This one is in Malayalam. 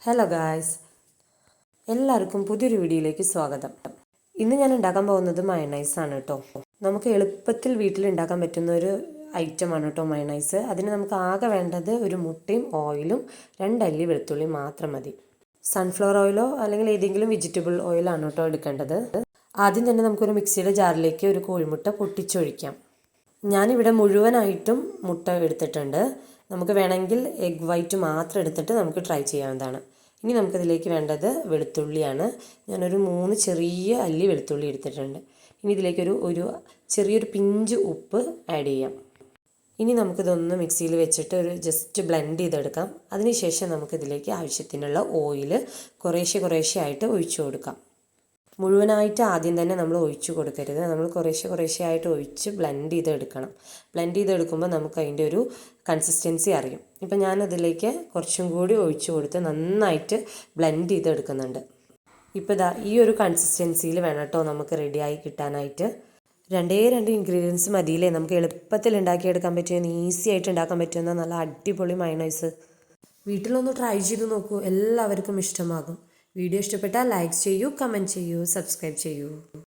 ഹലോ ഗായ്സ്, എല്ലാവർക്കും പുതിയൊരു വീഡിയോയിലേക്ക് സ്വാഗതം. ഇന്ന് ഞാൻ ഉണ്ടാക്കാൻ പോകുന്നത് മയണൈസാണ് കേട്ടോ. നമുക്ക് എളുപ്പത്തിൽ വീട്ടിൽ ഉണ്ടാക്കാൻ പറ്റുന്ന ഒരു ഐറ്റമാണ് കേട്ടോ മയണൈസ്. അതിന് നമുക്ക് ആകെ വേണ്ടത് ഒരു മുട്ടയും ഓയിലും 2 അല്ലി വെളുത്തുള്ളി മാത്രം മതി. സൺഫ്ലവർ ഓയിലോ അല്ലെങ്കിൽ ഏതെങ്കിലും വെജിറ്റബിൾ ഓയിലാണ് കേട്ടോ എടുക്കേണ്ടത്. ആദ്യം തന്നെ നമുക്കൊരു മിക്സിയുടെ ജാറിലേക്ക് ഒരു കോഴിമുട്ട പൊട്ടിച്ചൊഴിക്കാം. ഞാനിവിടെ മുഴുവനായിട്ടും മുട്ട എടുത്തിട്ടുണ്ട്. നമുക്ക് വേണമെങ്കിൽ എഗ് വൈറ്റ് മാത്രം എടുത്തിട്ട് നമുക്ക് ട്രൈ ചെയ്യാവുന്നതാണ്. ഇനി നമുക്കിതിലേക്ക് വേണ്ടത് വെളുത്തുള്ളിയാണ്. ഞാനൊരു 3 ചെറിയ അല്ലി വെളുത്തുള്ളി എടുത്തിട്ടുണ്ട്. ഇനി ഇതിലേക്കൊരു ചെറിയൊരു പിഞ്ച് ഉപ്പ് ആഡ് ചെയ്യാം. ഇനി നമുക്കിതൊന്ന് മിക്സിയിൽ വെച്ചിട്ട് ജസ്റ്റ് ബ്ലെൻഡ് ചെയ്തെടുക്കാം. അതിനുശേഷം നമുക്കിതിലേക്ക് ആവശ്യത്തിനുള്ള ഓയിൽ കുറേശ്ശെ ആയിട്ട് ഒഴിച്ചു കൊടുക്കാം. മുഴുവനായിട്ട് ആദ്യം തന്നെ നമ്മൾ ഒഴിച്ചു കൊടുക്കരുത്. നമ്മൾ കുറേശ്ശെ ആയിട്ട് ഒഴിച്ച് ബ്ലെൻഡ് ചെയ്തെടുക്കണം. ബ്ലെൻഡ് ചെയ്തെടുക്കുമ്പോൾ നമുക്ക് അതിൻ്റെ ഒരു കൺസിസ്റ്റൻസി അറിയും. ഇപ്പം ഞാനതിലേക്ക് കുറച്ചും കൂടി ഒഴിച്ചു കൊടുത്ത് നന്നായിട്ട് ബ്ലെൻഡ് ചെയ്തെടുക്കുന്നുണ്ട്. ഇപ്പോൾ ഈ ഒരു കൺസിസ്റ്റൻസിയിൽ വേണം കേട്ടോ നമുക്ക് റെഡിയായി കിട്ടാനായിട്ട്. 2 ഇൻഗ്രീഡിയൻസ് മതിയില്ലേ നമുക്ക് എളുപ്പത്തിൽ ഉണ്ടാക്കിയെടുക്കാൻ പറ്റുന്ന, ഈസി ആയിട്ട് ഉണ്ടാക്കാൻ പറ്റുന്ന നല്ല അടിപൊളി മയണൈസ്. വീട്ടിലൊന്ന് ട്രൈ ചെയ്ത് നോക്കൂ, എല്ലാവർക്കും ഇഷ്ടമാകും. വീഡിയോ ഇഷ്ടപ്പെട്ടാൽ ലൈക്ക് ചെയ്യൂ, കമൻറ്റ് ചെയ്യൂ, സബ്സ്ക്രൈബ് ചെയ്യൂ.